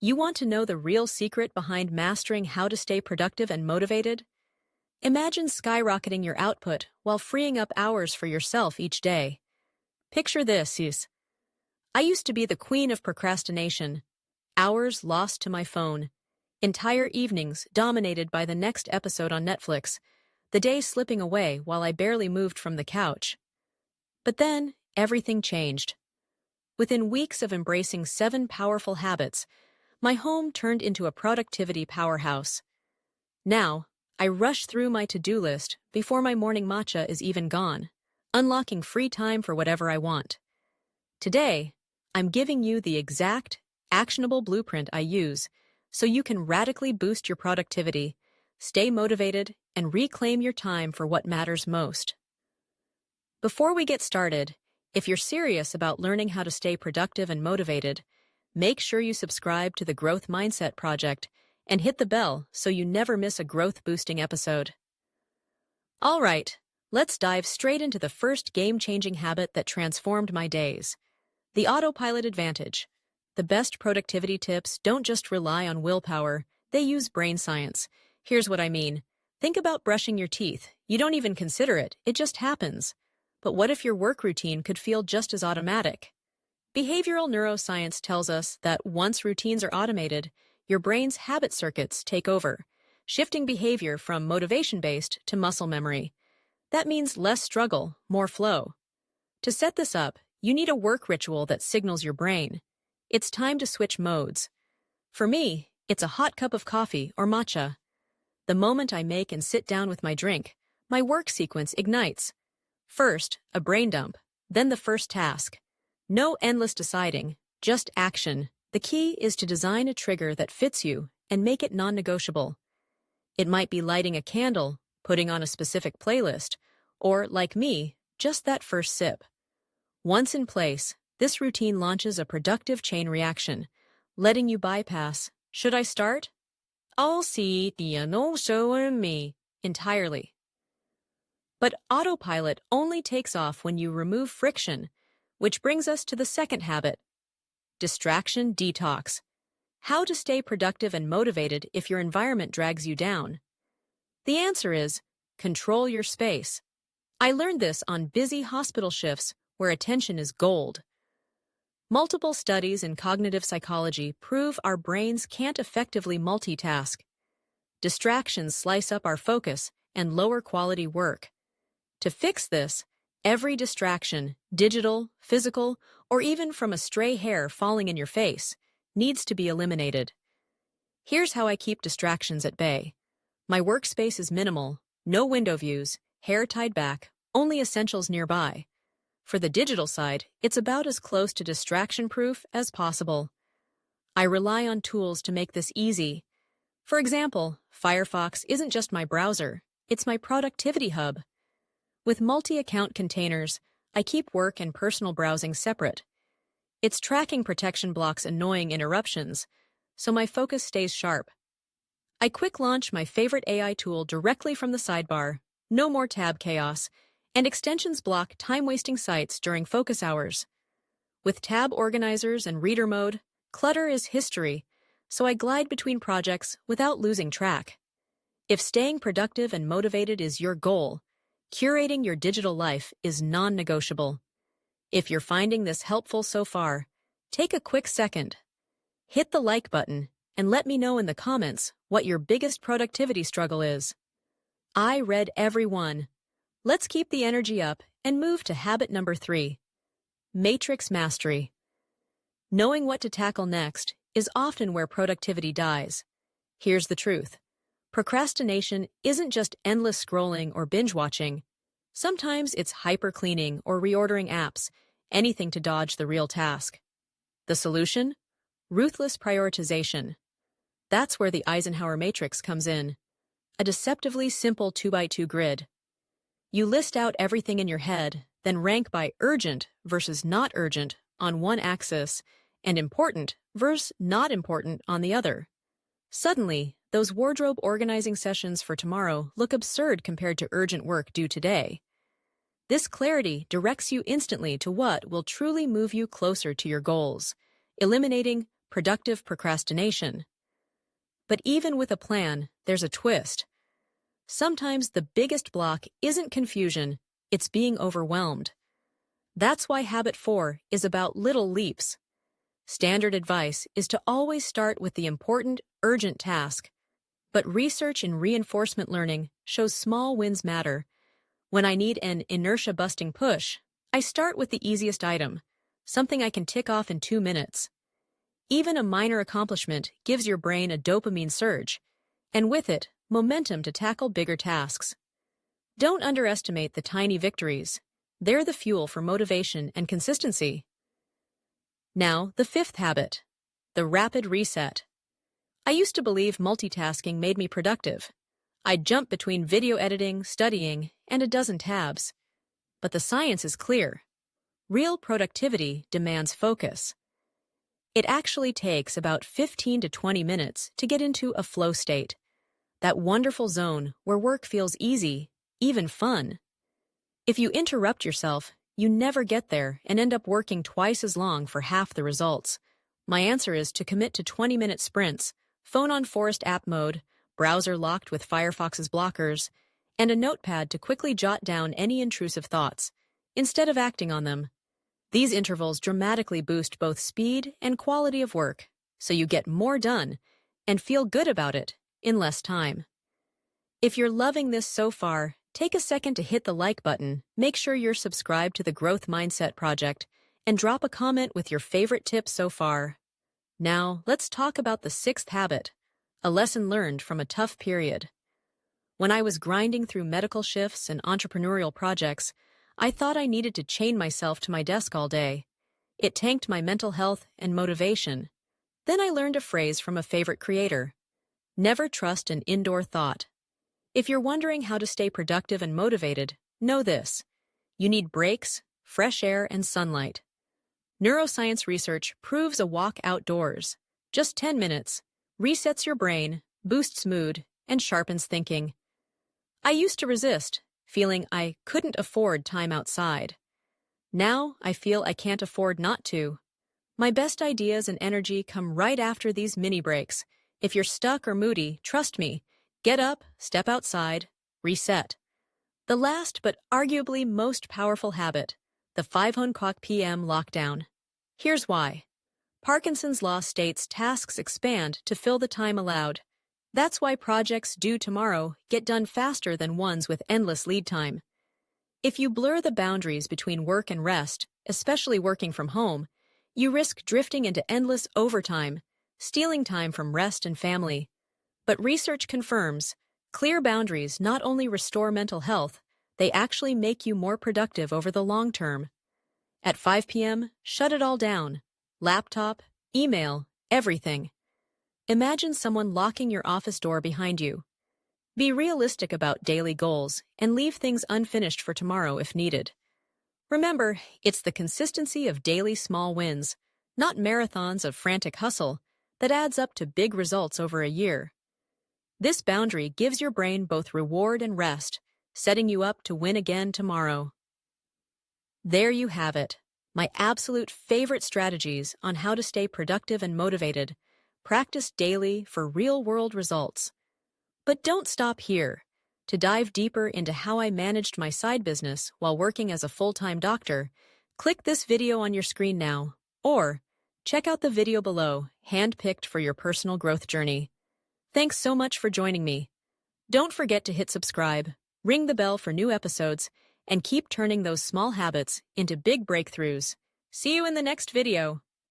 You want to know the real secret behind mastering how to stay productive and motivated? Imagine skyrocketing your output while freeing up hours for yourself each day. Picture this, is. I used to be the queen of procrastination. Hours lost to my phone. Entire evenings dominated by the next episode on Netflix. The days slipping away while I barely moved from the couch. But then, everything changed. Within weeks of embracing 7 powerful habits, my home turned into a productivity powerhouse. Now, I rush through my to-do list before my morning matcha is even gone, unlocking free time for whatever I want. Today, I'm giving you the exact, actionable blueprint I use so you can radically boost your productivity, stay motivated, and reclaim your time for what matters most. Before we get started, if you're serious about learning how to stay productive and motivated, make sure you subscribe to the Growth Mindset Project and hit the bell so you never miss a growth-boosting episode. All right, let's dive straight into the first game-changing habit that transformed my days: the autopilot advantage. The best productivity tips don't just rely on willpower, they use brain science. Here's what I mean. Think about brushing your teeth. You don't even consider it, it just happens. But what if your work routine could feel just as automatic? Behavioral neuroscience tells us that once routines are automated, your brain's habit circuits take over, shifting behavior from motivation-based to muscle memory. That means less struggle, more flow. To set this up, you need a work ritual that signals your brain. It's time to switch modes. For me, it's a hot cup of coffee or matcha. The moment I make and sit down with my drink, my work sequence ignites. First, a brain dump, then the first task. No endless deciding, just action. The key is to design a trigger that fits you and make it non-negotiable. It might be lighting a candle, putting on a specific playlist, or, like me, just that first sip. Once in place, this routine launches a productive chain reaction, letting you bypass, "Should I start? I'll see the no show me," entirely. But autopilot only takes off when you remove friction, which brings us to the second habit: distraction detox. How to stay productive and motivated if your environment drags you down? The answer is control your space. I learned this on busy hospital shifts where attention is gold. Multiple studies in cognitive psychology prove our brains can't effectively multitask. Distractions slice up our focus and lower quality work. To fix this, every distraction, digital, physical, or even from a stray hair falling in your face, needs to be eliminated. Here's how I keep distractions at bay. My workspace is minimal, no window views, hair tied back, only essentials nearby. For the digital side, it's about as close to distraction-proof as possible. I rely on tools to make this easy. For example, Firefox isn't just my browser, it's my productivity hub. With multi-account containers, I keep work and personal browsing separate. Its tracking protection blocks annoying interruptions, so my focus stays sharp. I quick launch my favorite AI tool directly from the sidebar, no more tab chaos, and extensions block time-wasting sites during focus hours. With tab organizers and reader mode, clutter is history, so I glide between projects without losing track. If staying productive and motivated is your goal, curating your digital life is non-negotiable. If you're finding this helpful so far, take a quick second. Hit the like button and let me know in the comments what your biggest productivity struggle is. I read every one. Let's keep the energy up and move to habit number 3. Matrix mastery. Knowing what to tackle next is often where productivity dies. Here's the truth. Procrastination isn't just endless scrolling or binge-watching. Sometimes it's hyper-cleaning or reordering apps, anything to dodge the real task. The solution? Ruthless prioritization. That's where the Eisenhower Matrix comes in. A deceptively simple 2x2 grid. You list out everything in your head, then rank by urgent versus not urgent on one axis and important versus not important on the other. Suddenly, those wardrobe organizing sessions for tomorrow look absurd compared to urgent work due today. This clarity directs you instantly to what will truly move you closer to your goals, eliminating productive procrastination. But even with a plan, there's a twist. Sometimes the biggest block isn't confusion, it's being overwhelmed. That's why Habit 4 is about little leaps. Standard advice is to always start with the important, urgent task. But research in reinforcement learning shows small wins matter. When I need an inertia-busting push, I start with the easiest item, something I can tick off in 2 minutes. Even a minor accomplishment gives your brain a dopamine surge, and with it, momentum to tackle bigger tasks. Don't underestimate the tiny victories. They're the fuel for motivation and consistency. Now, the fifth habit, the rapid reset. I used to believe multitasking made me productive. I'd jump between video editing, studying, and a dozen tabs. But the science is clear. Real productivity demands focus. It actually takes about 15 to 20 minutes to get into a flow state, that wonderful zone where work feels easy, even fun. If you interrupt yourself, you never get there and end up working twice as long for half the results. My answer is to commit to 20-minute sprints, phone on forest app mode, browser locked with Firefox's blockers, and a notepad to quickly jot down any intrusive thoughts, instead of acting on them. These intervals dramatically boost both speed and quality of work, so you get more done and feel good about it in less time. If you're loving this so far, take a second to hit the like button, make sure you're subscribed to the Growth Mindset Project, and drop a comment with your favorite tips so far. Now, let's talk about the sixth habit, a lesson learned from a tough period. When I was grinding through medical shifts and entrepreneurial projects, I thought I needed to chain myself to my desk all day. It tanked my mental health and motivation. Then I learned a phrase from a favorite creator: never trust an indoor thought. If you're wondering how to stay productive and motivated, know this: you need breaks, fresh air, and sunlight. Neuroscience research proves a walk outdoors, just 10 minutes, resets your brain, boosts mood, and sharpens thinking. I used to resist, feeling I couldn't afford time outside. Now I feel I can't afford not to. My best ideas and energy come right after these mini breaks. If you're stuck or moody, trust me, get up, step outside, reset. The last but arguably most powerful habit, the 5:00 p.m. lockdown. Here's why. Parkinson's law states tasks expand to fill the time allowed. That's why projects due tomorrow get done faster than ones with endless lead time. If you blur the boundaries between work and rest, especially working from home, you risk drifting into endless overtime, stealing time from rest and family. But research confirms, clear boundaries not only restore mental health, they actually make you more productive over the long term. At 5 p.m., shut it all down. Laptop, email, everything. Imagine someone locking your office door behind you. Be realistic about daily goals and leave things unfinished for tomorrow if needed. Remember, it's the consistency of daily small wins, not marathons of frantic hustle, that adds up to big results over a year. This boundary gives your brain both reward and rest, setting you up to win again tomorrow. There you have it, my absolute favorite strategies on how to stay productive and motivated. Practice daily for real-world results. But don't stop here. To dive deeper into how I managed my side business while working as a full-time doctor, click this video on your screen now, or check out the video below, handpicked for your personal growth journey. Thanks so much for joining me. Don't forget to hit subscribe, ring the bell for new episodes, and keep turning those small habits into big breakthroughs. See you in the next video.